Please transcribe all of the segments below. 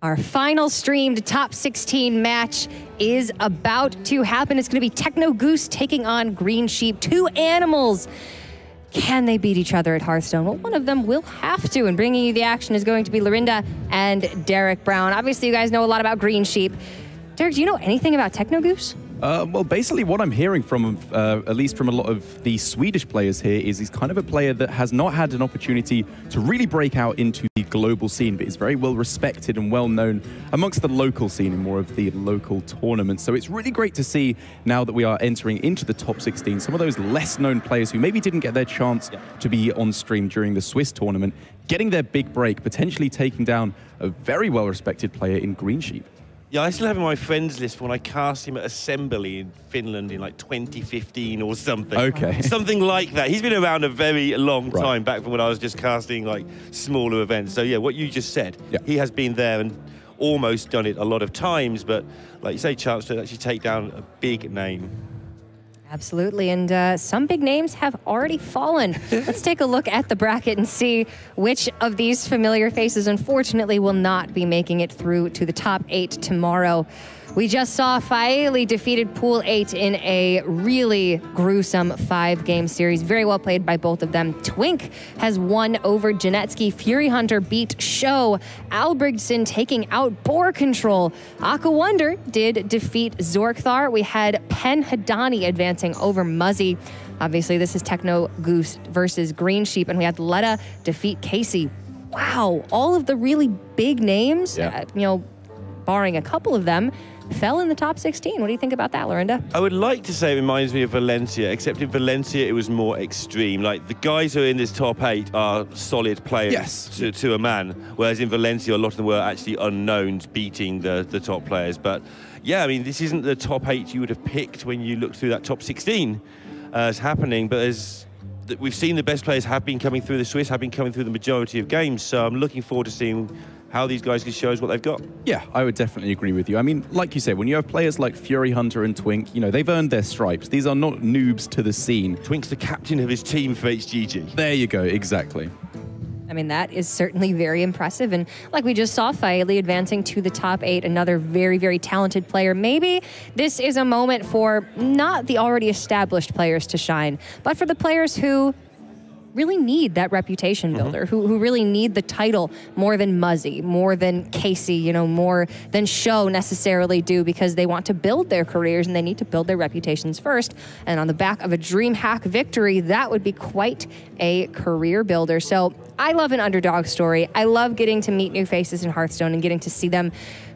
Our final streamed top 16 match is about to happen. It's going to be Technogoose taking on Greensheep, two animals. Can they beat each other at Hearthstone? Well, one of them will have to, and bringing you the action is going to be Lorinda and Derek Brown. Obviously, you guys know a lot about Greensheep. Derek, do you know anything about Technogoose? Well, basically what I'm hearing from, at least from a lot of the Swedish players here, is he's kind of a player that has not had an opportunity to really break out into the global scene, but is very well respected and well known amongst the local scene in more of the local tournaments. So it's really great to see now that we are entering into the top 16, some of those less known players who maybe didn't get their chance to be on stream during the Swiss tournament, getting their big break, potentially taking down a very well respected player in Greensheep. Yeah, I still have him on my friends list when I cast him at Assembly in Finland in like 2015 or something. Okay. Something like that. He's been around a very long time, back from when I was just casting like smaller events. So yeah, what you just said, he has been there and almost done it a lot of times, but like you say, chance to actually take down a big name. Absolutely, and some big names have already fallen. Let's take a look at the bracket and see which of these familiar faces, unfortunately, will not be making it through to the top 8 tomorrow. We just saw Faeli defeated Pool 8 in a really gruesome 5-game series. Very well played by both of them. Twink has won over Janetsky. Fury Hunter beat Show. Albrigtson taking out Boar Control. Aqua Wonder did defeat Zorkthar. We had Pen Hadani advancing over Muzzy. Obviously, this is Technogoose versus Greensheep, and we had Letta defeat Casey. Wow, all of the really big names, you know, barring a couple of them, fell in the top 16. What do you think about that, Lorinda? I would like to say it reminds me of Valencia, except in Valencia it was more extreme. Like, the guys who are in this top 8 are solid players to a man, whereas in Valencia a lot of them were actually unknowns beating the top players. But yeah, I mean, this isn't the top 8 you would have picked when you looked through that top 16 as happening, but as we've seen, the best players have been coming through the Swiss, have been coming through the majority of games, so I'm looking forward to seeing how these guys can show us what they've got. Yeah, I would definitely agree with you. I mean, like you said, when you have players like Fury Hunter and Twink, you know, they've earned their stripes. These are not noobs to the scene. Twink's the captain of his team for HGG. There you go, exactly. I mean, that is certainly very impressive. And like we just saw, Faeli advancing to the top 8, another very, very talented player. Maybe this is a moment for not the already established players to shine, but for the players who really need that reputation builder, who really need the title more than Muzzy, more than Casey, you know, more than Show necessarily do, because they want to build their careers and they need to build their reputations first. And on the back of a DreamHack victory, that would be quite a career builder. So I love an underdog story. I love getting to meet new faces in Hearthstone and getting to see them,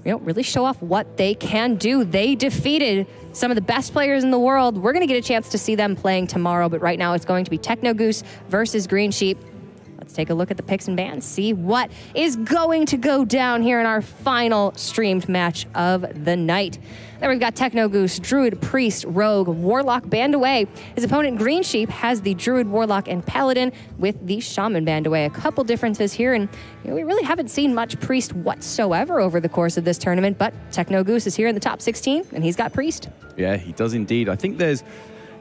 you know, really show off what they can do. They defeated some of the best players in the world. We're going to get a chance to see them playing tomorrow, but right now it's going to be Technogoose versus Greensheep. Let's take a look at the picks and bans, see what is going to go down here in our final streamed match of the night. There we've got Technogoose, Druid, Priest, Rogue, Warlock banned away. His opponent Greensheep has the Druid, Warlock, and Paladin with the Shaman banned away. A couple differences here, and you know, we really haven't seen much Priest whatsoever over the course of this tournament, but Technogoose is here in the top 16, and he's got Priest. Yeah, he does indeed. I think there's,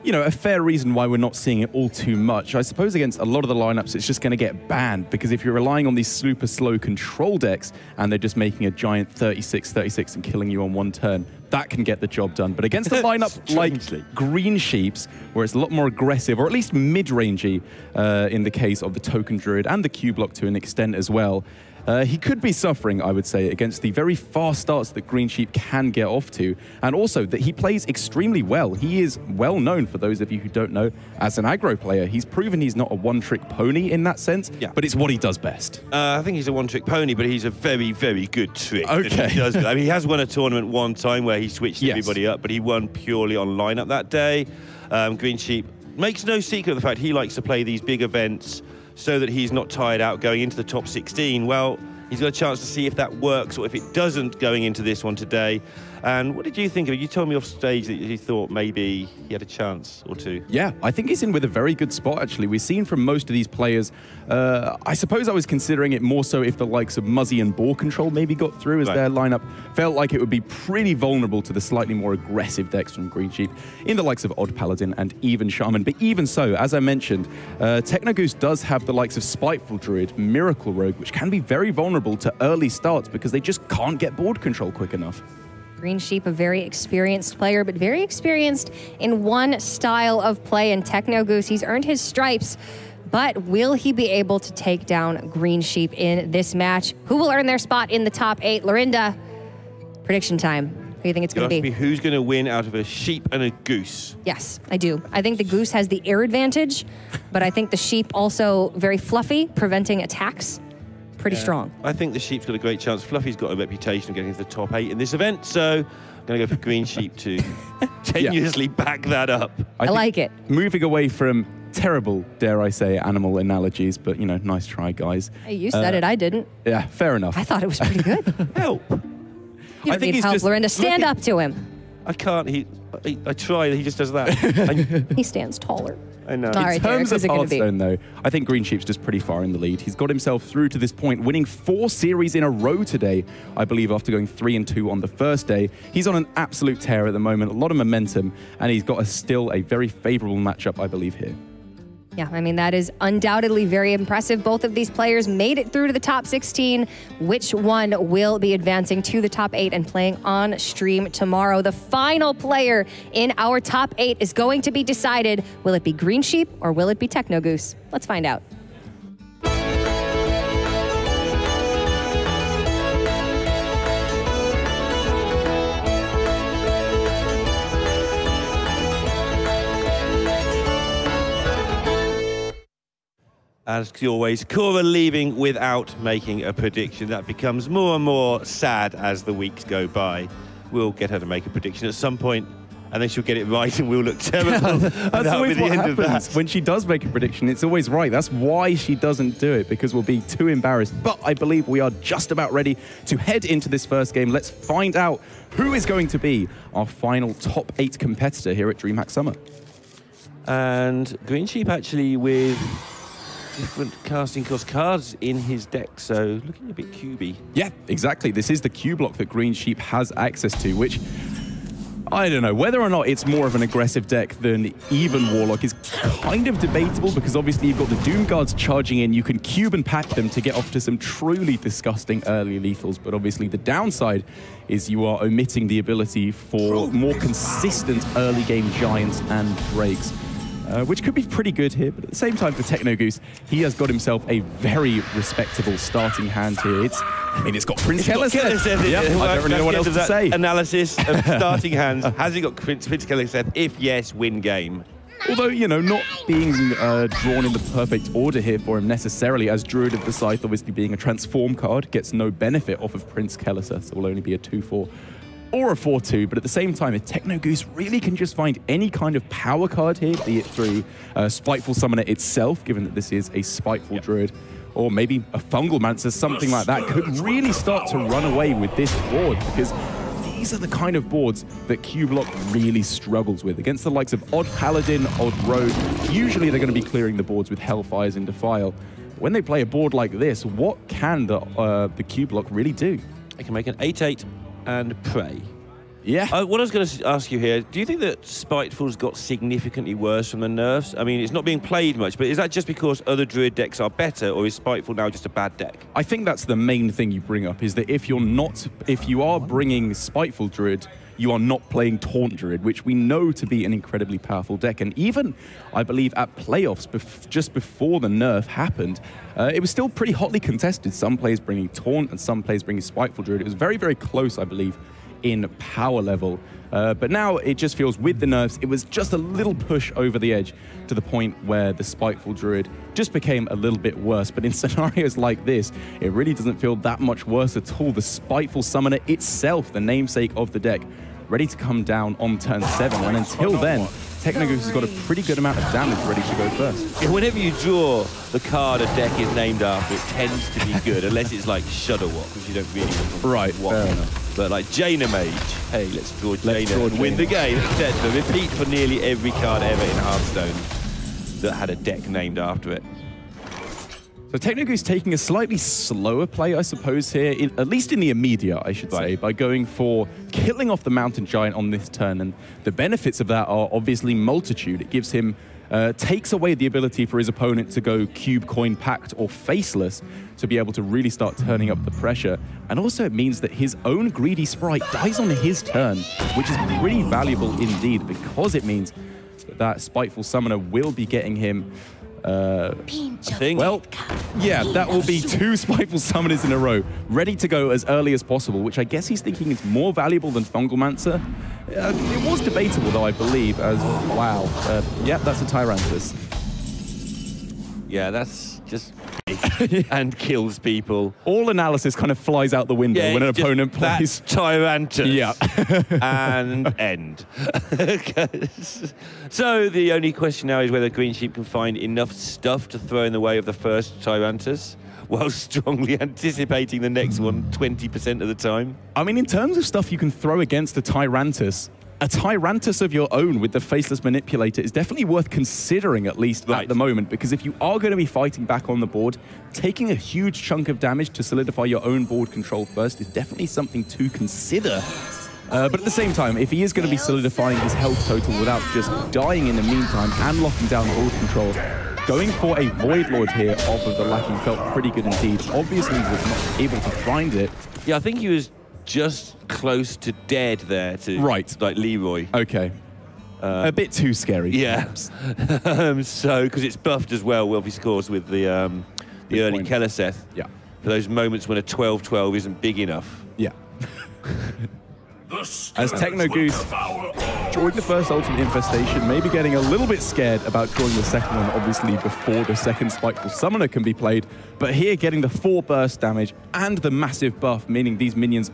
you know, a fair reason why we're not seeing it all too much. I suppose against a lot of the lineups, it's just going to get banned, because if you're relying on these super slow control decks and they're just making a giant 36-36 and killing you on one turn, that can get the job done. But against a lineup like Greensheep's, where it's a lot more aggressive, or at least mid-rangey in the case of the Token Druid and the Q-Block to an extent as well, he could be suffering, I would say, against the very fast starts that Greensheep can get off to, and also that he plays extremely well. He is well known, for those of you who don't know, as an aggro player. He's proven he's not a one-trick pony in that sense, but it's what he does best. I think he's a one-trick pony, but he's a very, very good trick. Okay. He does. I mean, he has won a tournament one time where he switched everybody up, but he won purely on lineup that day. Greensheep makes no secret of the fact he likes to play these big events so that he's not tired out going into the top 16. Well, he's got a chance to see if that works or if it doesn't going into this one today. And what did you think of it? You told me off stage that you thought maybe he had a chance or two. Yeah, I think he's in with a very good spot, actually. We've seen from most of these players, I suppose I was considering it more so if the likes of Muzzy and Boar Control maybe got through, as their lineup felt like it would be pretty vulnerable to the slightly more aggressive decks from Greensheep in the likes of Odd Paladin and even Shaman. But even so, as I mentioned, Technogoose does have the likes of Spiteful Druid, Miracle Rogue, which can be very vulnerable vulnerable to early starts because they just can't get board control quick enough. Greensheep, a very experienced player, but very experienced in one style of play. And Technogoose, he's earned his stripes, but will he be able to take down Greensheep in this match? Who will earn their spot in the top 8? Lorinda, prediction time. Who do you think it's going to be? Who's going to win out of a sheep and a goose? Yes, I do. I think the goose has the air advantage, but I think the sheep also very fluffy, preventing attacks. Pretty strong. I think the sheep's got a great chance. Fluffy's got a reputation of getting into the top 8 in this event, so I'm going to go for Greensheep to tenuously back that up. I like it. Moving away from terrible, dare I say, animal analogies, but, you know, nice try, guys. Hey, you said it, I didn't. Yeah, fair enough. I thought it was pretty good. Help. You don't need help, Lorinda. Stand up to him. I can't. I try. He just does that. He stands taller. I know. All right, in terms of Hearthstone, though, I think Greensheep's just pretty far in the lead. He's got himself through to this point, winning 4 series in a row today, I believe, after going 3-2 on the first day. He's on an absolute tear at the moment, a lot of momentum, and he's got still a very favorable matchup, I believe, here. Yeah, I mean, that is undoubtedly very impressive. Both of these players made it through to the top 16. Which one will be advancing to the top 8 and playing on stream tomorrow? The final player in our top 8 is going to be decided. Will it be Greensheep or will it be Technogoose? Let's find out. As always, Cora leaving without making a prediction. That becomes more and more sad as the weeks go by. We'll get her to make a prediction at some point, and then she'll get it right, and we'll look terrible. That's always what happens. When she does make a prediction, it's always right. That's why she doesn't do it, because we'll be too embarrassed. But I believe we are just about ready to head into this first game. Let's find out who is going to be our final top 8 competitor here at DreamHack Summer. And Greensheep actually with different casting cost cards in his deck, so looking a bit cubey. Yeah, exactly. This is the Q block that Greensheep has access to, which, I don't know, whether or not it's more of an aggressive deck than even Warlock is kind of debatable, because obviously you've got the Doom Guards charging in, you can cube and pack them to get off to some truly disgusting early lethals, but obviously the downside is you are omitting the ability for more consistent early game Giants and Breaks. Which could be pretty good here, but at the same time for Technogoose, he has got himself a very respectable starting hand here. It's got Prince Kellerseth. Yeah, I don't really know what else to say. Analysis of starting hands. Has he got Prince Kellerseth? If yes, win game. Although, you know, not being drawn in the perfect order here for him necessarily, as Druid of the Scythe obviously being a transform card, gets no benefit off of Prince Kellerseth, so will only be a 2/4. Or a 4/2, but at the same time, if Technogoose really can just find any kind of power card here, be it through Spiteful Summoner itself, given that this is a Spiteful Druid, or maybe a Fungal Mancer, something like that, could really start to run away with this board, because these are the kind of boards that Q-Block really struggles with. Against the likes of Odd Paladin, Odd Road, usually they're going to be clearing the boards with Hellfires and Defile. When they play a board like this, what can the Q-Block really do? They can make an 8/8 and Prey. Yeah. What I was going to ask you here, do you think that Spiteful's got significantly worse from the nerfs? I mean, it's not being played much, but is that just because other Druid decks are better, or is Spiteful now just a bad deck? I think that's the main thing you bring up, is that if you are bringing Spiteful Druid, you are not playing Taunt Druid, which we know to be an incredibly powerful deck. And even, I believe, at playoffs, just before the nerf happened, it was still pretty hotly contested. Some players bringing Taunt and some players bringing Spiteful Druid. It was very, very close, I believe, in power level. But now it just feels, with the nerfs, it was just a little push over the edge to the point where the Spiteful Druid just became a little bit worse. But in scenarios like this, it really doesn't feel that much worse at all. The Spiteful Summoner itself, the namesake of the deck, ready to come down on turn 7. And until then, Technogoose has got a pretty good amount of damage ready to go first. Whenever you draw the card a deck is named after, it tends to be good, unless it's like Shudderwock, which you don't really want to Right, fair enough. But like Jaina Mage, hey, let's draw Jaina and win the game, etc. Repeat for nearly every card ever in Hearthstone that had a deck named after it. So Technogoose taking a slightly slower play, I suppose, here, at least in the immediate, I should say, by going for killing off the Mountain Giant on this turn. And the benefits of that are obviously multitude. It gives him takes away the ability for his opponent to go cube, coin, packed, or faceless to be able to really start turning up the pressure. And also it means that his own greedy sprite dies on his turn, which is pretty valuable indeed, because it means that Spiteful Summoner will be getting him I think. Well, yeah, that will be 2 Spiteful Summoners in a row, ready to go as early as possible, which I guess he's thinking is more valuable than Fungalmancer. It was debatable, though, I believe, as, wow. Yeah, that's a Tyrantus. Yeah, that's just and kills people. All analysis kind of flies out the window when an opponent plays. That's Tyrantus. Yeah. And end. So the only question now is whether Greensheep can find enough stuff to throw in the way of the first Tyrantus, while strongly anticipating the next one 20% of the time. I mean, in terms of stuff you can throw against a Tyrantus of your own with the Faceless Manipulator is definitely worth considering, at least at the moment, because if you are going to be fighting back on the board, taking a huge chunk of damage to solidify your own board control first is definitely something to consider. But at the same time, if he is going to be solidifying his health total without just dying in the meantime and locking down board control, going for a Void Lord here off of the Lackey felt pretty good indeed. Obviously, he was not able to find it. Yeah, I think he was just close to dead there to like Leroy. Okay. A bit too scary. Yeah. So, because it's buffed as well, obviously, of course, with the early Keleseth. Yeah. For those moments when a 12-12 isn't big enough. Yeah. As Technogoose drawing the first Ultimate Infestation, maybe getting a little bit scared about drawing the second one, obviously, before the second Spiteful Summoner can be played. But here, getting the 4 burst damage and the massive buff, meaning these minions...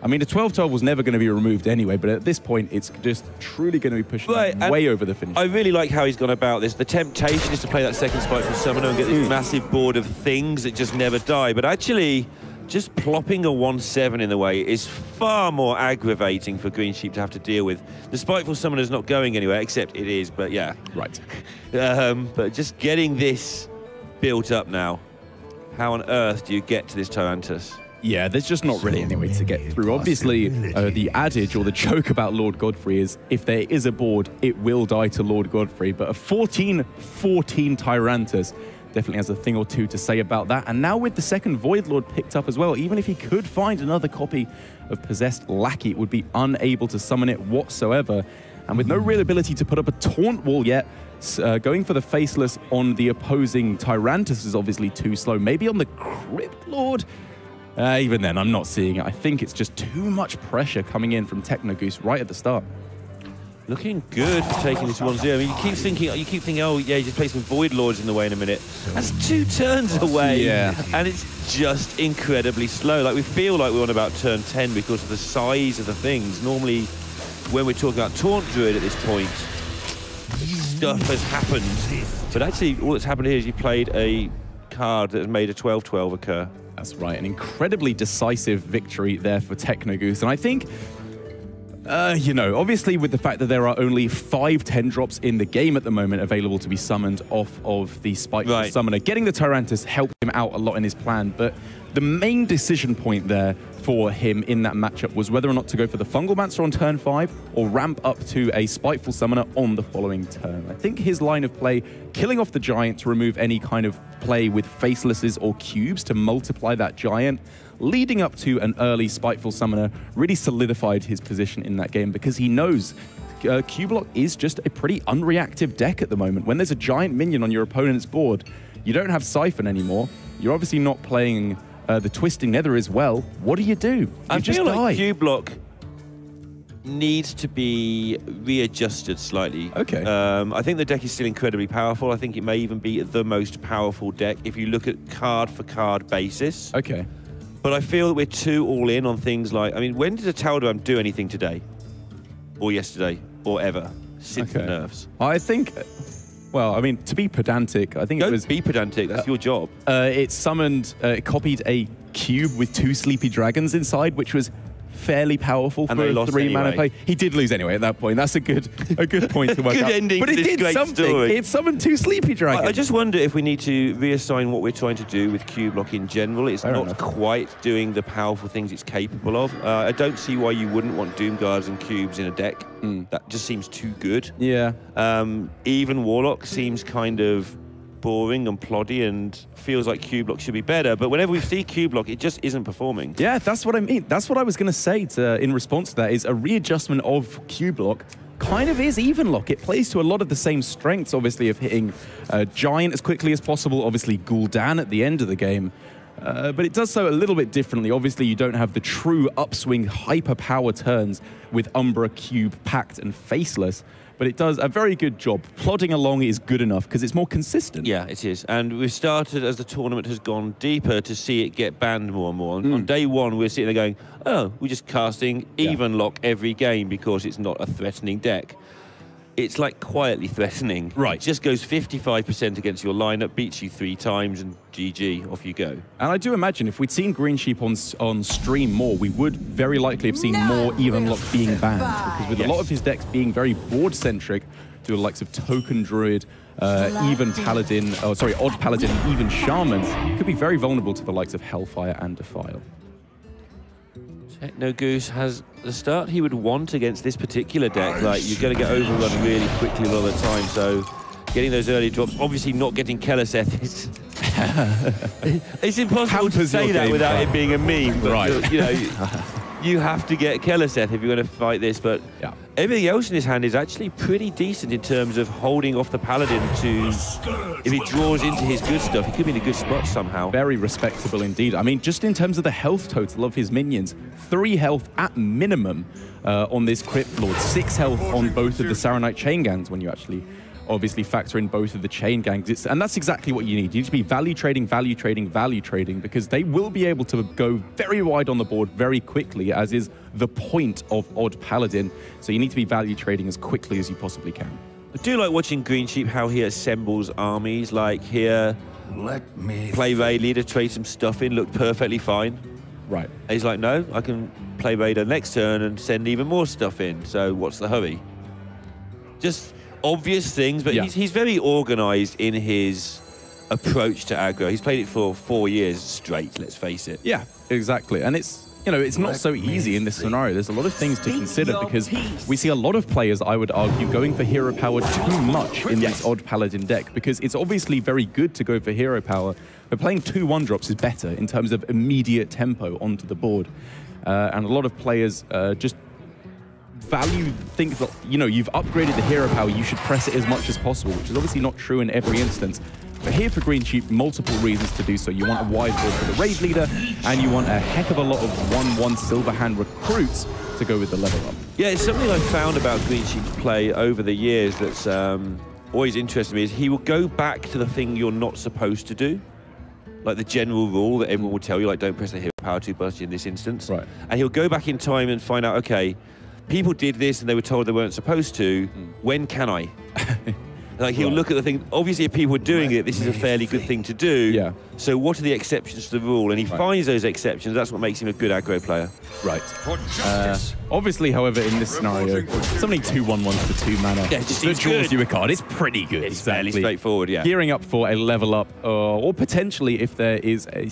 I mean, the 12-12 was never going to be removed anyway, but at this point, it's just truly going to be pushing way over the finish. I really like how he's gone about this. The temptation is to play that second Spiteful Summoner and get this massive board of things that just never die. But actually, just plopping a 1/7 in the way is far more aggravating for Greensheep to have to deal with. The Spiteful Summoner's not going anywhere, except it is, but yeah. Right. But just getting this built up now, how on earth do you get to this Tyrantus? Yeah, there's just not really any way to get through. Obviously, the adage or the joke about Lord Godfrey is if there is a board, it will die to Lord Godfrey. But a 14-14 Tyrantus definitely has a thing or two to say about that. And now with the second Void Lord picked up as well, even if he could find another copy of Possessed Lackey, it would be unable to summon it whatsoever. And with no real ability to put up a taunt wall yet, going for the Faceless on the opposing Tyrantus is obviously too slow. Maybe on the Crypt Lord? Even then, I'm not seeing it. I think it's just too much pressure coming in from Technogoose right at the start. Looking good for taking this 1-0. I mean, you keep thinking, oh yeah, you just play some Void Lords in the way in a minute. That's 2 turns away. Yeah. And it's just incredibly slow. Like, we feel like we're on about turn 10 because of the size of the things. Normally, when we're talking about Taunt Druid at this point, stuff has happened. But actually, all that's happened here is you played a card that has made a 12-12 occur. That's right, an incredibly decisive victory there for Technogoose. And I think, you know, obviously with the fact that there are only 5 10-drops in the game at the moment available to be summoned off of the Spiteful Summoner, getting the Tyrantus helped him out a lot in his plan. But the main decision point there for him in that matchup was whether or not to go for the Fungalmancer on turn 5 or ramp up to a Spiteful Summoner on the following turn. I think his line of play, killing off the Giant to remove any kind of play with Facelesses or Cubes to multiply that Giant, leading up to an early Spiteful Summoner, really solidified his position in that game because he knows Q-Block is just a pretty unreactive deck at the moment. When there's a Giant minion on your opponent's board, you don't have Siphon anymore. You're obviously not playing the Twisting Nether as well. What do? You I feel like Q-Block needs to be readjusted slightly. Okay. I think the deck is still incredibly powerful. I think it may even be the most powerful deck if you look at card-for-card basis. Okay. But I feel that we're too all in on things like, I mean, when did a Tal'Daram do anything today? Or yesterday? Or ever? Since the nerfs? I think... Well, I mean, to be pedantic, I think it was... Don't be pedantic, that's your job. It summoned, it copied a cube with 2 sleepy dragons inside, which was fairly powerful for a 3-mana play. He did lose anyway at that point. That's a good point to work good out. Ending but to it this did great something. story. It summoned 2 Sleepy Dragons. I just wonder if we need to reassign what we're trying to do with Q-Block in general. It's not quite doing the powerful things it's capable of. I don't see why you wouldn't want Doom Guards and Cubes in a deck. That just seems too good. Yeah. Even Warlock seems kind of boring and ploddy and feels like Q-Block should be better, but whenever we see Q-Block, it just isn't performing. Yeah, that's what I mean. That's what I was going to say in response to that, is a readjustment of Q-Block kind of is even lock. It plays to a lot of the same strengths, obviously, of hitting Giant as quickly as possible, obviously Gul'dan at the end of the game. But it does so a little bit differently. Obviously, you don't have the true upswing hyper power turns with Umbra, Cube, Pact, and Faceless. But it does a very good job. Plodding along is good enough because it's more consistent. Yeah, it is. And we've started, as the tournament has gone deeper, to see it get banned more and more. On day one, we're sitting there going, oh, we're just casting even lock every game because it's not a threatening deck. It's like quietly threatening. Right. It just goes 55% against your lineup, beats you 3 times, and GG, off you go. And I do imagine if we'd seen Greensheep on stream more, we would very likely have seen more even lock being banned. Because with a lot of his decks being very board-centric, to the likes of Token Druid, even Paladin, Odd Paladin, and even Shamans, could be very vulnerable to the likes of Hellfire and Defile. Technogoose has the start he would want against this particular deck. Like, you're going to get overrun really quickly a lot of the time, so getting those early drops, obviously not getting Keleseth is... it's impossible to say that without it being a meme, but you know, you have to get Keleseth if you're going to fight this, but everything else in his hand is actually pretty decent in terms of holding off the Paladin to... If he draws into his good stuff, he could be in a good spot somehow. Very respectable indeed. I mean, just in terms of the health total of his minions, 3 health at minimum on this Crypt Lord, 6 health on both of the Saronite Chain Gangs when you actually obviously factor in both of the Chain Gangs. And that's exactly what you need. You need to be value trading, because they will be able to go very wide on the board very quickly, as is the point of Odd Paladin. So you need to be value trading as quickly as you possibly can. I do like watching Greensheep, how he assembles armies. Like here, play Raid Leader, trade some stuff in, looked perfectly fine. Right. And he's like, no, I can play Raider next turn and send even more stuff in. So what's the hurry? Just obvious things, but he's very organized in his approach to aggro. He's played it for 4 years straight, let's face it. Yeah, exactly. And it's, you know, it's not so easy in this scenario. There's a lot of things to consider because we see a lot of players, I would argue, going for hero power too much in this Odd Paladin deck, because it's obviously very good to go for hero power, but playing 2 1-drops is better in terms of immediate tempo onto the board. And a lot of players just think that, you know, you've upgraded the hero power, you should press it as much as possible, which is obviously not true in every instance. But here for Greensheep, multiple reasons to do so. You want a wide board for the Raid Leader, and you want a heck of a lot of 1/1 Silverhand recruits to go with the level up. Yeah, it's something I've found about Greensheep's play over the years that's always interested me, is he will go back to the thing you're not supposed to do. Like the general rule that everyone will tell you, like, don't press the hero power too much in this instance. Right. And he'll go back in time and find out, okay, people did this and they were told they weren't supposed to. When can I? Like, he'll look at the thing. Obviously, if people were doing it, this is a fairly good thing to do. Yeah. So what are the exceptions to the rule? And he finds those exceptions. That's what makes him a good aggro player. Right. Obviously, however, in this scenario, something 2/1/1s for 2 mana. Yeah, just that draws you a card. It's pretty good. It's fairly straightforward, yeah. Gearing up for a level up, or potentially if there is a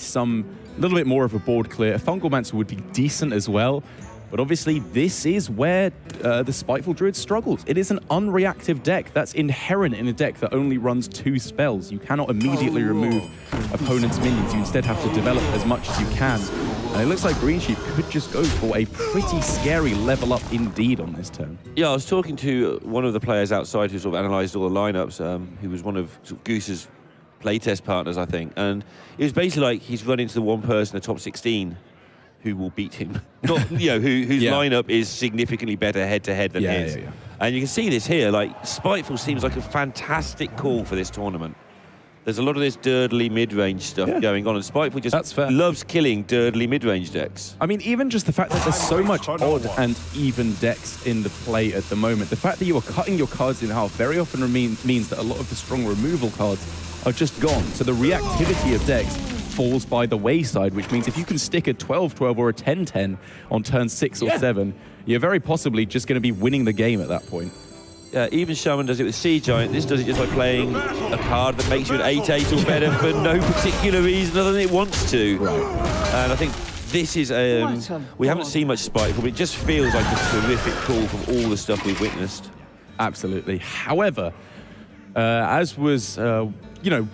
little bit more of a board clear, a Fungalmancer would be decent as well. But obviously, this is where the Spiteful Druid struggles. It is an unreactive deck. That's inherent in a deck that only runs 2 spells. You cannot immediately remove opponent's minions. You instead have to develop as much as you can. And it looks like Greensheep could just go for a pretty scary level up indeed on this turn. Yeah, I was talking to one of the players outside who sort of analysed all the lineups, who was one of Goose's playtest partners, I think. And it was basically like he's run into the one person in the top 16 who will beat him. Not, you know, whose lineup is significantly better head-to-head than his. And you can see this here, like, Spiteful seems like a fantastic call for this tournament. There's a lot of this dirtly mid-range stuff going on, and Spiteful just loves killing dirtly mid-range decks. I mean, even just the fact that there's so much odd and even decks in the play at the moment, the fact that you are cutting your cards in half very often means that a lot of the strong removal cards are just gone. So the reactivity of decks falls by the wayside, which means if you can stick a 12-12 or a 10-10 on turn 6 or 7, you're very possibly just going to be winning the game at that point. Yeah, even Shaman does it with Sea Giant. This does it just by playing a card that makes you an 8-8 or better for no particular reason other than it wants to. Right. And I think this is, we haven't seen much Spiteful, but it just feels like a terrific call from all the stuff we've witnessed. Absolutely. However, as was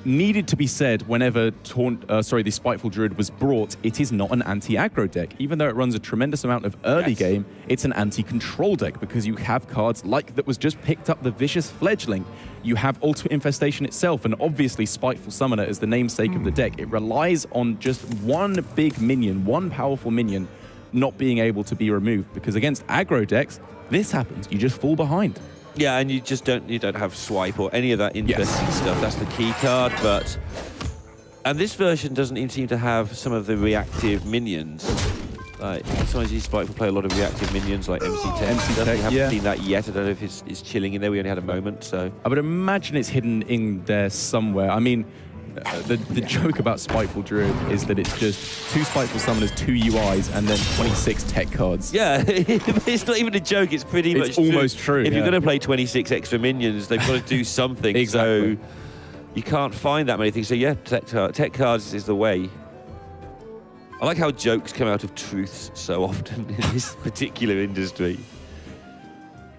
needed to be said whenever the Spiteful Druid was brought, it is not an anti-aggro deck. Even though it runs a tremendous amount of early game, it's an anti-control deck because you have cards like that was just picked up the Vicious Fledgling. You have Ultimate Infestation itself, and obviously Spiteful Summoner is the namesake of the deck. It relies on just one big minion, one powerful minion, not being able to be removed, because against aggro decks, this happens. You just fall behind. Yeah, and you just don't have swipe or any of that interesting stuff. That's the key card, and this version doesn't even seem to have some of the reactive minions. Like sometimes you Spiteful play a lot of reactive minions like MC10. We haven't seen that yet. I don't know if it's chilling in there. We only had a moment, so I would imagine it's hidden in there somewhere. I mean, the joke about Spiteful Druid is that it's just 2 Spiteful Summoners, 2 UIs, and then 26 tech cards. Yeah, it's not even a joke. It's pretty much almost true. If you're going to play 26 extra minions, they've got to do something. Exactly. So you can't find that many things. So yeah, tech cards is the way. I like how jokes come out of truths so often in this particular industry.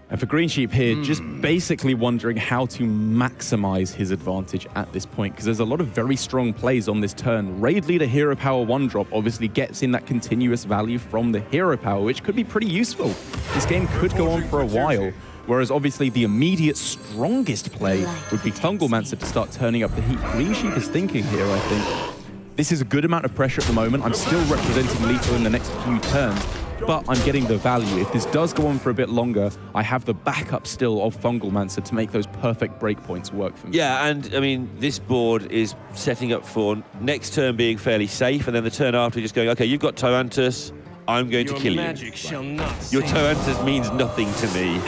And for Greensheep here, just basically wondering how to maximize his advantage at this point, because there's a lot of very strong plays on this turn. Raid Leader Hero Power 1-drop obviously gets in that continuous value from the Hero Power, which could be pretty useful. This game could go on for a while, whereas obviously the immediate strongest play would be Fungalmancer to start turning up the heat. Greensheep is thinking here, I think. This is a good amount of pressure at the moment. I'm still representing lethal in the next few turns, but I'm getting the value. If this does go on for a bit longer, I have the backup still of Fungalmancer to make those perfect breakpoints work for me. Yeah, and I mean, this board is setting up for next turn being fairly safe, and then the turn after just going, okay, you've got Tyrantus, I'm going to kill you. Your Tyrantus means nothing to me.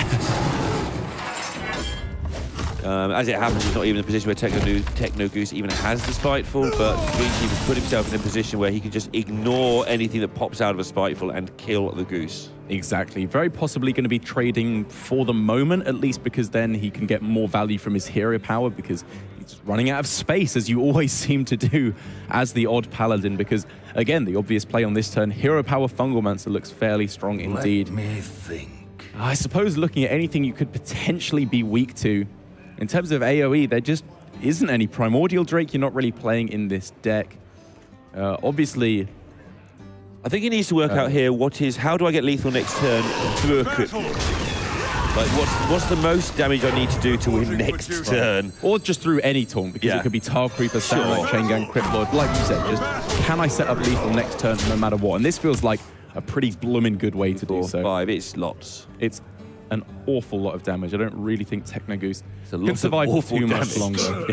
As it happens, he's not even in a position where Technogoose even has the Spiteful, but Greensheep has put himself in a position where he can just ignore anything that pops out of a Spiteful and kill the Goose. Exactly. Very possibly going to be trading for the moment, at least because then he can get more value from his hero power, because he's running out of space, as you always seem to do as the odd Paladin, because, again, the obvious play on this turn, hero power Fungalmancer looks fairly strong indeed. Let me think. I suppose looking at anything you could potentially be weak to, in terms of AoE, there just isn't any. Primordial Drake you're not really playing in this deck. Obviously, I think he needs to work out here how do I get lethal next turn through a crit? Like, what's the most damage I need to do to win next turn? Or just through any taunt, because it could be Tar Creeper, Satellite, Chain Gang, Crypt Lord. Like you said, just can I set up lethal next turn no matter what? And this feels like a pretty blooming good way to do so. 5, it's lots. It's an awful lot of damage. I don't really think Technogoose can survive for too much longer.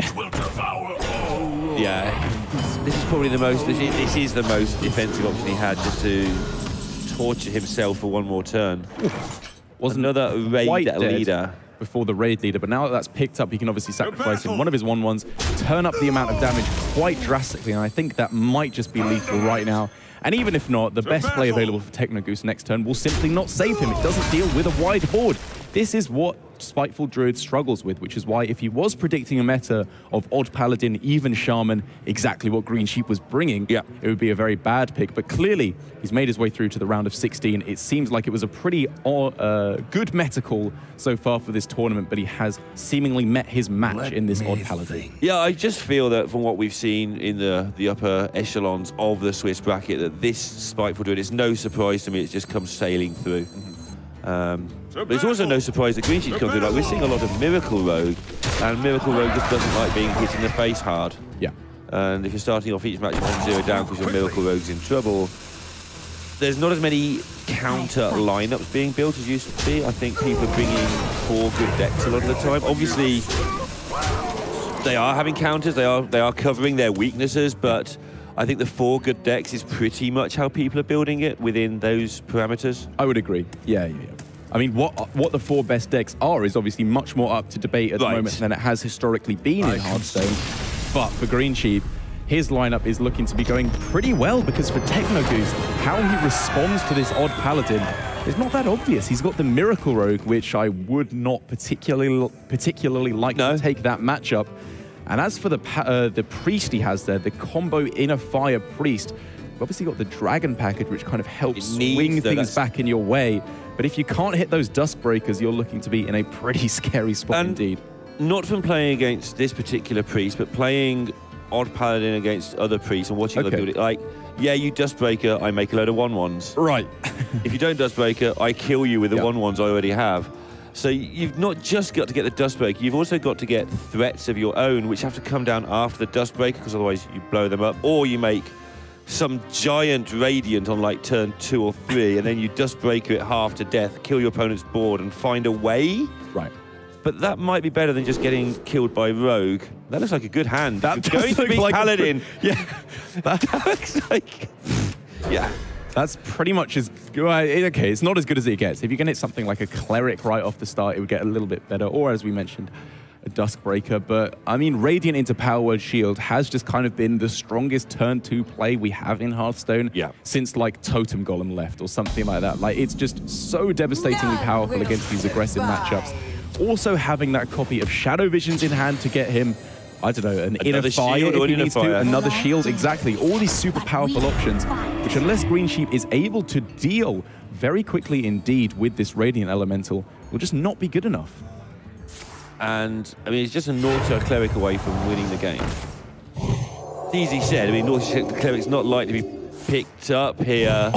This is probably the most. This is the most defensive option he had, just to torture himself for one more turn. Was another raid leader before the raid leader, but now that that's picked up, he can obviously sacrifice in one of his 1/1s, turn up the amount of damage quite drastically, and I think that might just be lethal right now. And even if not, the best play available for Technogoose next turn will simply not save him. It doesn't deal with a wide board. This is what Spiteful Druid struggles with, which is why if he was predicting a meta of Odd Paladin, even Shaman, exactly what Greensheep was bringing, it would be a very bad pick. But clearly, he's made his way through to the round of 16. It seems like it was a pretty good meta call so far for this tournament, but he has seemingly met his match in this Odd Paladin. Yeah, I just feel that from what we've seen in the upper echelons of the Swiss bracket, that this Spiteful Druid is no surprise to me. It just comes sailing through. But it's also no surprise that Greensheep's come through. Like, we're seeing a lot of Miracle Rogue, and Miracle Rogue just doesn't like being hit in the face hard. Yeah. And if you're starting off each match 1-0 down because your Miracle Rogue's in trouble, there's not as many counter lineups being built as used to be. I think people are bringing 4 good decks a lot of the time. Obviously, they are having counters. They are covering their weaknesses, but I think the 4 good decks is pretty much how people are building it within those parameters. I would agree. Yeah. I mean, what the 4 best decks are is obviously much more up to debate at the moment than it has historically been in Hearthstone. But for Greensheep, his lineup is looking to be going pretty well, because for Technogoose, how he responds to this odd Paladin is not that obvious. He's got the Miracle Rogue, which I would not particularly like to take that matchup. And as for the Priest he has there, the combo Inner Fire Priest, you've obviously got the Dragon package, which kind of helps swing things back in your way. But if you can't hit those Duskbreakers, you're looking to be in a pretty scary spot indeed. Not from playing against this particular Priest, but playing Odd Paladin against other Priests and watching them do it. Like, yeah, you Dustbreaker, I make a load of 1/1s. Right. If you don't Dustbreaker, I kill you with the 1/1s I already have. So you've not just got to get the Dustbreaker, you've also got to get threats of your own, which have to come down after the Dustbreaker, because otherwise you blow them up. Or you make some giant Radiant on like turn 2 or 3, and then you Dustbreaker it half to death, kill your opponent's board, and find a way. Right. But that might be better than just getting killed by Rogue. That looks like a good hand. That's going to be like Paladin. Yeah. That looks like... Yeah. That's pretty much as good. Okay, it's not as good as it gets. If you can hit something like a Cleric right off the start, it would get a little bit better. Or, as we mentioned, a Duskbreaker. But, I mean, Radiant into Power Word Shield has just kind of been the strongest turn 2 play we have in Hearthstone since, like, Totem Golem left or something like that. Like, it's just so devastatingly powerful against these aggressive matchups. Also having that copy of Shadow Visions in hand to get him, I don't know, an Inner Fire if he needs to, another shield, exactly. All these super powerful options, which unless Greensheep is able to deal very quickly indeed with this Radiant Elemental, will just not be good enough. And, I mean, it's just a Naughty Cleric away from winning the game. It's easy said. I mean, Naughty Cleric's not like to be picked up here.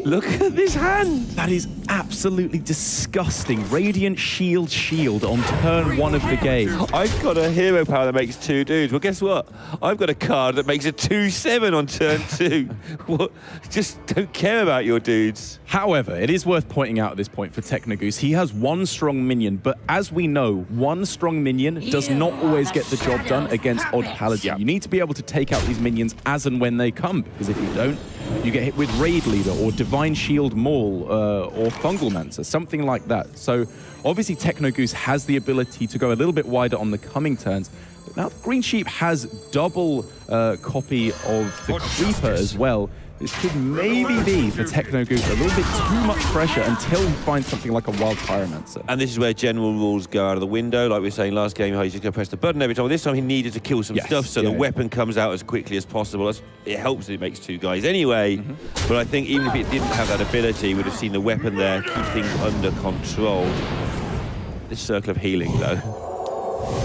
Look at this hand. That is absolutely disgusting. Radiant Shield on turn 1 of the game. I've got a hero power that makes 2 dudes. Well, guess what? I've got a card that makes a 2/7 on turn 2. What? Just don't care about your dudes. However, it is worth pointing out at this point for Technogoose, he has 1 strong minion, but as we know, 1 strong minion does not always get the job done against Odd Paladin. You need to be able to take out these minions as and when they come, because if you don't, you get hit with Raid Leader or Divine Shield Maul or Fungalmancer, something like that. So obviously Technogoose has the ability to go a little bit wider on the coming turns. But now Greensheep has double copy of the Creeper as well. This could maybe be, for Technogoose, a little bit too much pressure until he finds something like a Wild Pyromancer. And this is where general rules go out of the window. Like we were saying last game, how he's just going to press the button every time. Well, this time he needed to kill some stuff, so the weapon comes out as quickly as possible. It helps that it makes 2 guys anyway. But I think even if it didn't have that ability, we'd have seen the weapon there keep things under control. This Circle of Healing, though.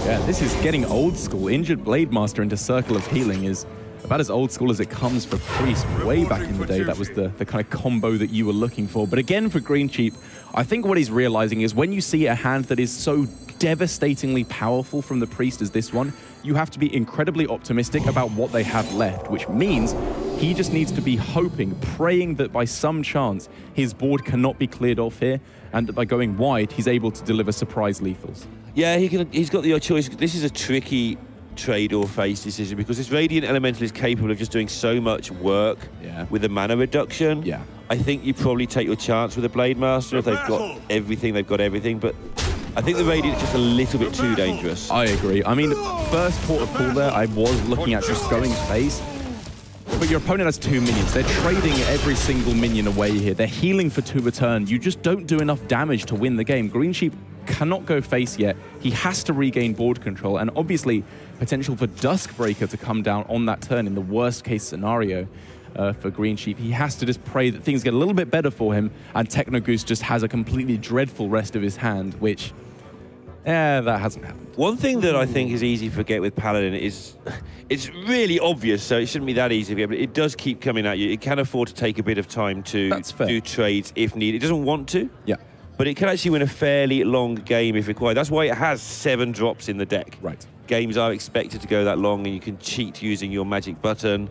Yeah, this is getting old school. Injured Blade Master into Circle of Healing is about as old school as it comes for Priest. Way back in the day, that was the kind of combo that you were looking for. But again, for Greensheep, I think what he's realizing is when you see a hand that is so devastatingly powerful from the Priest as this one, you have to be incredibly optimistic about what they have left, which means he just needs to be hoping, praying that by some chance his board cannot be cleared off here, and that by going wide, he's able to deliver surprise lethals. Yeah, he's got the choice. This is a tricky trade or face decision, because this Radiant Elemental is capable of just doing so much work with the mana reduction. I think you probably take your chance with a Blade Master. If they've got everything, they've got everything. But I think the Radiant is just a little bit too dangerous. I agree. I mean, first port of call there, I was looking at just going face. But your opponent has 2 minions. They're trading every single minion away here. They're healing for 2 a turn. You just don't do enough damage to win the game. Greensheep cannot go face yet. He has to regain board control, and obviously potential for Duskbreaker to come down on that turn in the worst case scenario for Greensheep. He has to just pray that things get a little bit better for him, and Technogoose just has a completely dreadful rest of his hand, which that hasn't happened. One thing that I think is easy to forget with Paladin is it's really obvious, so it shouldn't be that easy to get, but it does keep coming at you. It can afford to take a bit of time to do trades if needed. It doesn't want to. But it can actually win a fairly long game if required. That's why it has 7 drops in the deck. Games are expected to go that long, and you can cheat using your magic button.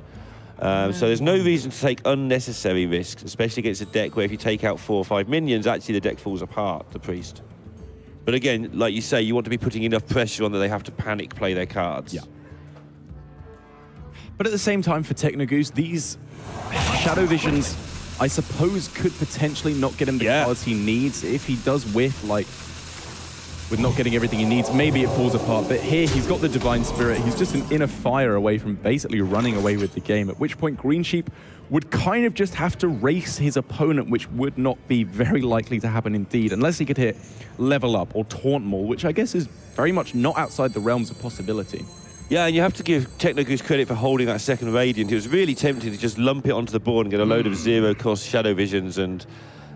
So there's no reason to take unnecessary risks, especially against a deck where if you take out 4 or 5 minions, actually the deck falls apart, the Priest. But again, like you say, you want to be putting enough pressure on that they have to panic play their cards. But at the same time, for Technogoose, these Shadow Visions, I suppose, could potentially not get him the cards he needs if he does whiff, like, with not getting everything he needs. Maybe it falls apart, but here he's got the Divine Spirit. He's just an inner fire away from basically running away with the game, at which point Greensheep would kind of just have to race his opponent, which would not be very likely to happen indeed, unless he could hit Level Up or Taunt Maul, which I guess is very much not outside the realms of possibility. Yeah, and you have to give Technogoose credit for holding that second Radiant. It was really tempting to just lump it onto the board and get a load of zero-cost Shadow Visions and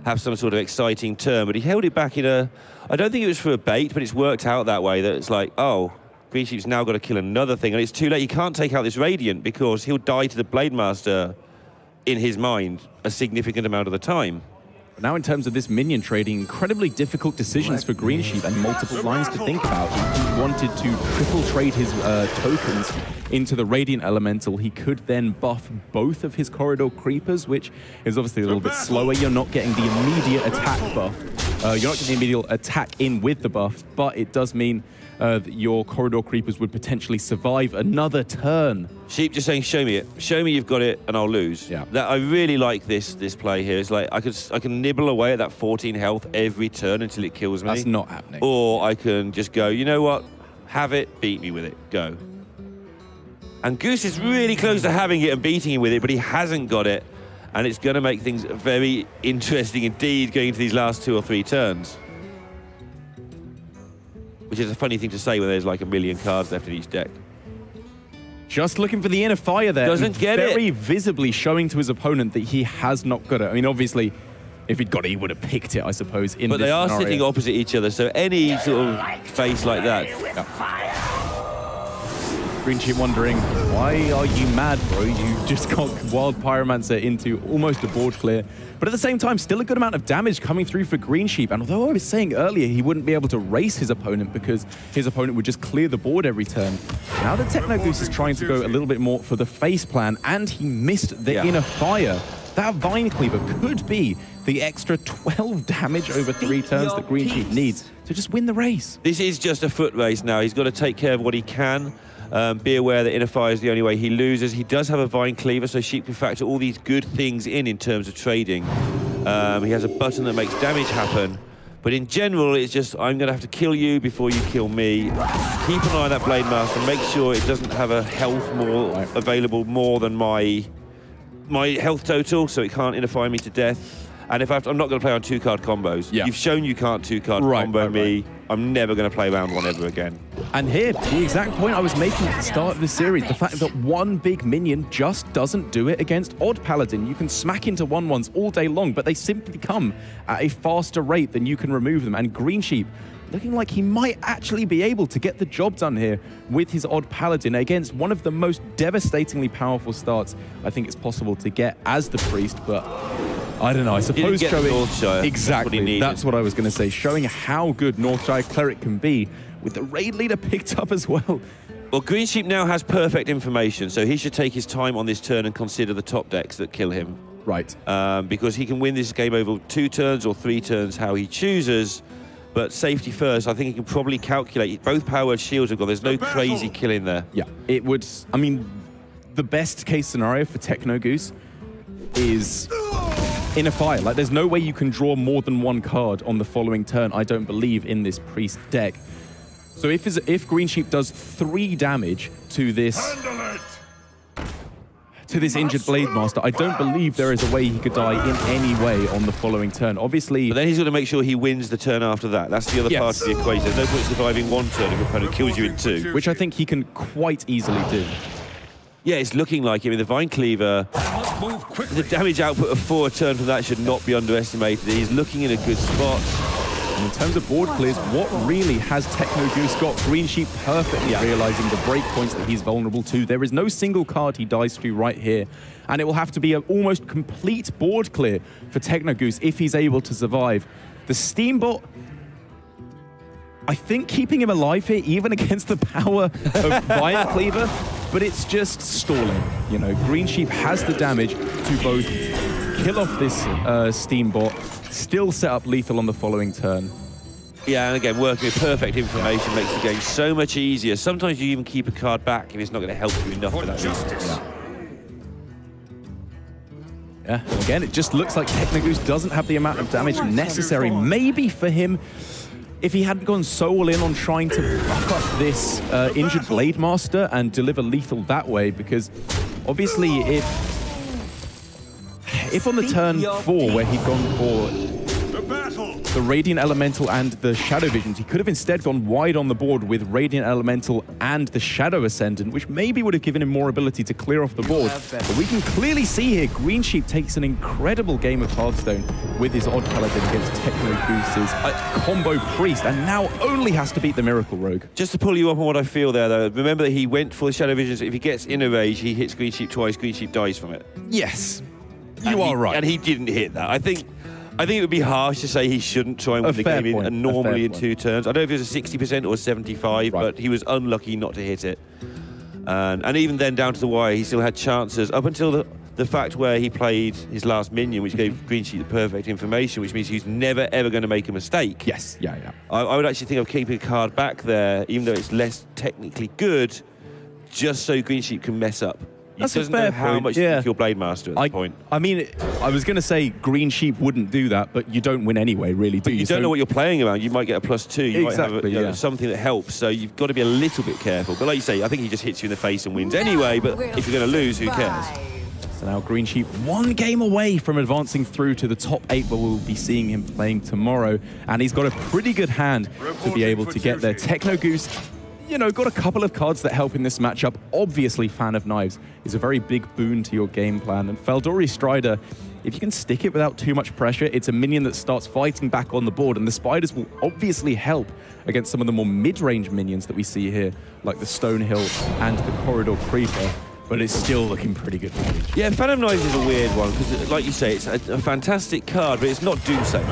have some sort of exciting turn, but he held it back in a... I don't think it was for a bait, but it's worked out that way, that it's like, oh, Greensheep's now got to kill another thing, and it's too late. He can't take out this Radiant because he'll die to the Blade Master in his mind a significant amount of the time. Now in terms of this minion trading, incredibly difficult decisions for Greensheep and multiple lines to think about. He wanted to triple trade his tokens into the Radiant Elemental. He could then buff both of his Corridor Creepers, which is obviously a little bit slower. You're not getting the immediate attack buff. You're not getting the immediate attack in with the buff, but it does mean that your Corridor Creepers would potentially survive another turn. Sheep just saying, show me it. Show me you've got it, and I'll lose. Yeah. That, I really like this play here. It's like I can nibble away at that 14 health every turn until it kills me. That's not happening. Or I can just go, you know what? Have it, beat me with it. Go. And Goose is really close to having it and beating him with it, but he hasn't got it. And it's going to make things very interesting indeed going into these last 2 or 3 turns. Which is a funny thing to say when there's like a million cards left in each deck. Just looking for the inner fire there. Doesn't get it. Very visibly showing to his opponent that he has not got it. I mean, obviously, if he'd got it, he would have picked it, I suppose, in this But they are scenario. sitting opposite each other, so any sort of face like that. Greensheep wondering, why are you mad, bro? You just got Wild Pyromancer into almost a board clear. But at the same time, still a good amount of damage coming through for Greensheep. And although I was saying earlier he wouldn't be able to race his opponent because his opponent would just clear the board every turn, now the Technogoose is trying to go a little bit more for the face plan, and he missed the inner fire. That Vine Cleaver could be the extra 12 damage over 3 turns that Greensheep needs to just win the race. This is just a foot race now. He's got to take care of what he can. Be aware that inner fire is the only way he loses. He does have a Vine Cleaver, so Sheep can factor all these good things in terms of trading. He has a button that makes damage happen. But in general, it's just, I'm going to have to kill you before you kill me. Keep an eye on that Blade Master. Make sure it doesn't have a health available more than my health total, so it can't inner fire me to death. And if I'm not going to play on 2-card combos. Yeah. You've shown you can't 2-card combo me. I'm never going to play round 1 ever again. And here, the exact point I was making at the start of the series, the fact that one big minion just doesn't do it against Odd Paladin. You can smack into 1/1s all day long, but they simply come at a faster rate than you can remove them. And Greensheep looking like he might actually be able to get the job done here with his Odd Paladin against one of the most devastatingly powerful starts I think it's possible to get as the Priest, but I don't know, I suppose showing... Northshire. Exactly, that's what I was going to say. Showing how good Northshire Cleric can be with the raid leader picked up as well. Well, Greensheep now has perfect information, so he should take his time on this turn and consider the top decks that kill him. Right. Because he can win this game over 2 turns or 3 turns, how he chooses. But safety first, I think he can probably calculate. Both powered shields have gone. There's no crazy kill in there. Yeah, it would... I mean, the best case scenario for Technogoose is inner fire. Like, there's no way you can draw more than 1 card on the following turn, I don't believe, in this Priest deck. So if Greensheep does 3 damage to this injured Blade Master, I don't believe there is a way he could die in any way on the following turn. Obviously... But then he's got to make sure he wins the turn after that. That's the other part of the equation. There's no point surviving 1 turn if your opponent kills you in 2. Which I think he can quite easily do. Yeah, it's looking like him. I mean, the Vine Cleaver, the damage output of 4 a turn from that should not be underestimated. He's looking in a good spot. And in terms of board clears, what really has Technogoose got? Greensheep perfectly realizing the breakpoints that he's vulnerable to. There is no single card he dies to right here. And it will have to be an almost complete board clear for Technogoose if he's able to survive. The Steambot, I think keeping him alive here, even against the power of Vine Cleaver, but it's just stalling. You know, Greensheep has the damage to both kill off this Steambot, still set up lethal on the following turn. Yeah, and again, working with perfect information makes the game so much easier. Sometimes you even keep a card back if it's not going to help you enough for that reason. Yeah, and again, it just looks like Technogoose doesn't have the amount of damage necessary, maybe for him. if he hadn't gone so all in on trying to buff up this injured Blade Master and deliver lethal that way, because obviously if on the turn 4 where he'd gone for the Radiant Elemental and the Shadow Visions, he could have instead gone wide on the board with Radiant Elemental and the Shadow Ascendant, which maybe would have given him more ability to clear off the board. But we can clearly see here, Greensheep takes an incredible game of Hearthstone with his Odd Paladin against Technogoose's combo Priest, and now only has to beat the Miracle Rogue. Just to pull you up on what I feel there, though, remember that he went for the Shadow Visions. If he gets in a rage, he hits Greensheep twice, Greensheep dies from it. Yes, you are right. And he didn't hit that. I think it would be harsh to say he shouldn't try and win the game in normally in 2 turns. I don't know if it was a 60% or 75, but he was unlucky not to hit it. And even then, down to the wire, he still had chances up until the fact where he played his last minion, which gave Greensheep the perfect information, which means he's never, ever going to make a mistake. Yes, yeah. I would actually think of keeping a card back there, even though it's less technically good, just so Greensheep can mess up. That's a fair point. How much you think your Blade Master at this point. I mean, I was going to say Greensheep wouldn't do that, but you don't win anyway, really, do you? You don't know what you're playing around. You might get a +2. You might have something that helps, so you've got to be a little bit careful. But like you say, I think he just hits you in the face and wins anyway, but if you're going to lose, who cares? So now Greensheep 1 game away from advancing through to the top 8, where we'll be seeing him playing tomorrow. And he's got a pretty good hand to be able to get there. Technogoose, you know, got a couple of cards that help in this matchup. Obviously, Fan of Knives is a very big boon to your game plan. And Faldori Strider, if you can stick it without too much pressure, it's a minion that starts fighting back on the board. And the spiders will obviously help against some of the more mid-range minions that we see here, like the Stonehill and the Corridor Creeper. But it's still looking pretty good. Yeah, Fan of Knives is a weird one, because like you say, it's a fantastic card, but it's not Doomsday.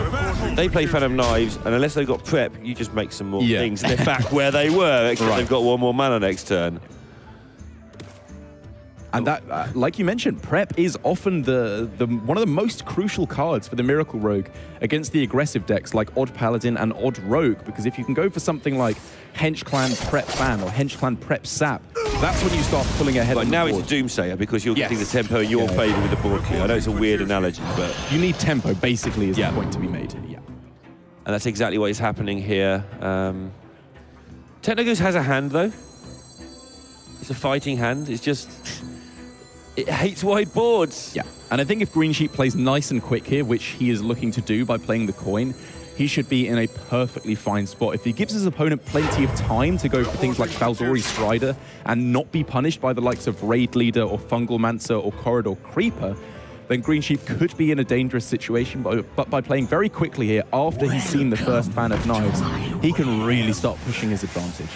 They play Fan of Knives, and unless they've got prep, you just make some more things, and they're back where they were, except they've got 1 more mana next turn. And that, like you mentioned, prep is often one of the most crucial cards for the Miracle Rogue against the aggressive decks like Odd Paladin and Odd Rogue, because if you can go for something like Hench Clan Prep Fan or Hench Clan Prep Sap, that's when you start pulling ahead on the board. Now it's a Doomsayer, because you're getting the tempo in your favour with the board clear. I know it's a weird analogy, but you need tempo, basically, is the point to be made. Yeah. And that's exactly what is happening here. Technogoose has a hand, though. It's a fighting hand. It's just... it hates wide boards. Yeah, and I think if Greensheep plays nice and quick here, which he is looking to do by playing the coin, he should be in a perfectly fine spot. If he gives his opponent plenty of time to go for things like Faldori Strider and not be punished by the likes of Raid Leader or Fungal Mancer or Corridor Creeper, then Greensheep could be in a dangerous situation. But by playing very quickly here, after he's seen the first Fan of Knives, he can really start pushing his advantage.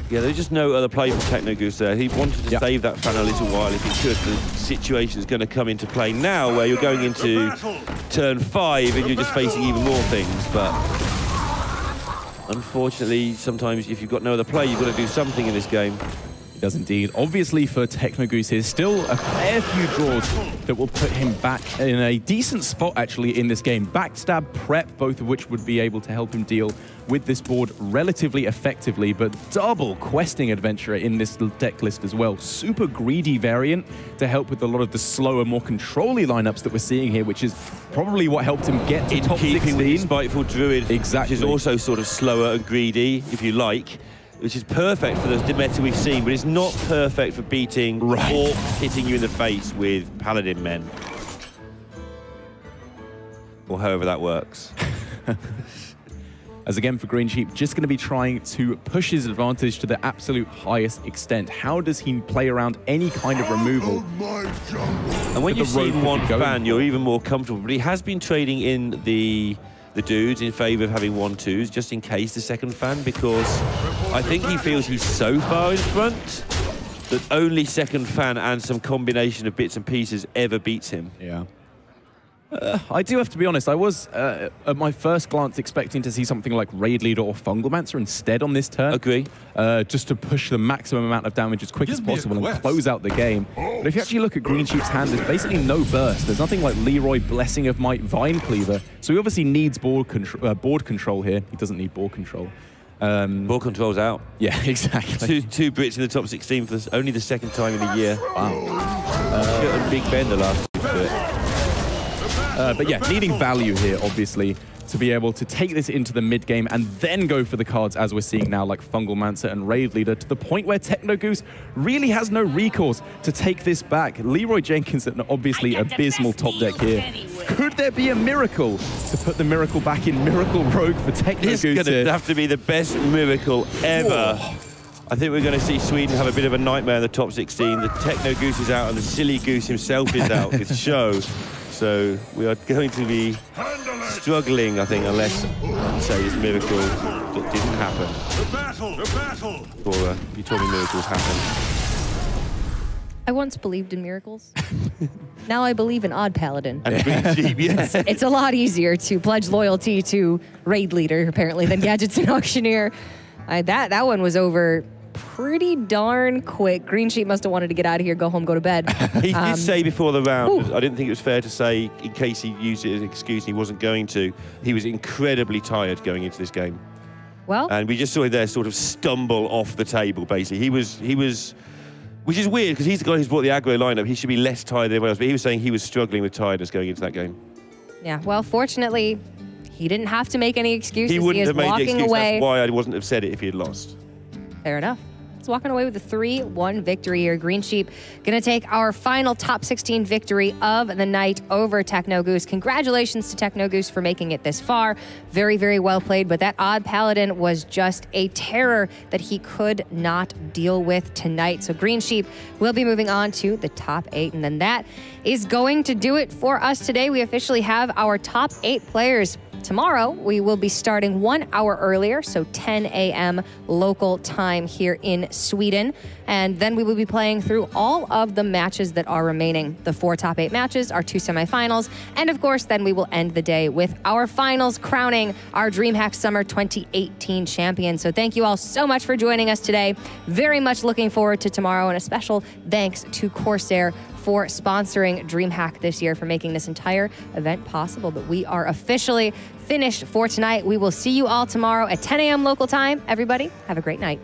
Yeah, there's just no other play for Technogoose there. He wanted to save that fan a little while if he could. The situation is going to come into play now, where you're going into turn 5 and you're just facing even more things. But unfortunately, sometimes if you've got no other play, you've got to do something in this game. It does indeed. Obviously, for Technogoose, there's still a fair few draws that will put him back in a decent spot, actually, in this game. Backstab, Prep, both of which would be able to help him deal with this board relatively effectively, but double Questing Adventurer in this deck list as well. Super greedy variant to help with a lot of the slower, more control-y lineups that we're seeing here, which is probably what helped him get to top 16. With Spiteful Druid, exactly. Which is also sort of slower and greedy, if you like, which is perfect for the meta we've seen, but it's not perfect for beating or hitting you in the face with Paladin men. Or however that works. As again for Greensheep, just going to be trying to push his advantage to the absolute highest extent. How does he play around any kind of removal? And when you've seen one fan, you're even more comfortable. But he has been trading in the dudes in favour of having 1/2s, just in case the second fan, because I think he feels he's so far in front that only second fan and some combination of bits and pieces ever beats him. Yeah. I do have to be honest, I was, at my first glance, expecting to see something like Raid Leader or Fungal Mancer instead on this turn. Agree. Just to push the maximum amount of damage as quick as possible and close out the game. But if you actually look at Greensheep's hand, there's basically no burst. There's nothing like Leroy, Blessing of Might, Vine Cleaver. So he obviously needs board control here. He doesn't need board control. Board control's out. Yeah, exactly. Two Brits in the top 16 for only the second time in a year. Wow. Big Ben the last 2 to it. But yeah, needing value here, obviously, to be able to take this into the mid game and then go for the cards, as we're seeing now, like Fungal Mancer and Raid Leader, to the point where Technogoose really has no recourse to take this back. Leroy Jenkins at an obviously abysmal top deck here. Could there be a miracle to put the miracle back in Miracle Rogue for Technogoose? This is going to have to be the best miracle ever. Whoa. I think we're going to see Sweden have a bit of a nightmare in the top 16. The Technogoose is out and the Silly Goose himself is out. It's show. So we are going to be struggling, I think, unless, say, this miracle that didn't happen. The battle. Or you told me miracles happen. I once believed in miracles. Now I believe in Odd Paladin. And Greensheep, yes. It's a lot easier to pledge loyalty to Raid Leader, apparently, than Gadgets and Auctioneer. That one was over pretty darn quick. Greensheep must have wanted to get out of here, go home, go to bed. He did say before the round, I didn't think it was fair to say, in case he used it as an excuse and he wasn't going to, he was incredibly tired going into this game. Well, And we just saw him there sort of stumble off the table, basically. He was, which is weird, because he's the guy who's brought the aggro lineup. He should be less tired than everyone else, but he was saying he was struggling with tiredness going into that game. yeah, well, fortunately, he didn't have to make any excuses. He wouldn't have made the excuse. Away. That's why I wouldn't have said it if he had lost. Fair enough. He's walking away with a 3-1 victory here. Greensheep going to take our final top 16 victory of the night over Technogoose. Congratulations to Technogoose for making it this far. Very, very well played, but that Odd Paladin was just a terror that he could not deal with tonight. So Greensheep will be moving on to the top 8, and then that is going to do it for us today. We officially have our top 8 players. Tomorrow, we will be starting 1 hour earlier, so 10 a.m. local time here in Sweden. And then we will be playing through all of the matches that are remaining. The 4 top 8 matches, our 2 semifinals, and of course, then we will end the day with our finals crowning our DreamHack Summer 2018 champion. So thank you all so much for joining us today. Very much looking forward to tomorrow, and a special thanks to Corsair for sponsoring DreamHack this year, for making this entire event possible. But we are officially finished for tonight. We will see you all tomorrow at 10 a.m. local time. Everybody, have a great night.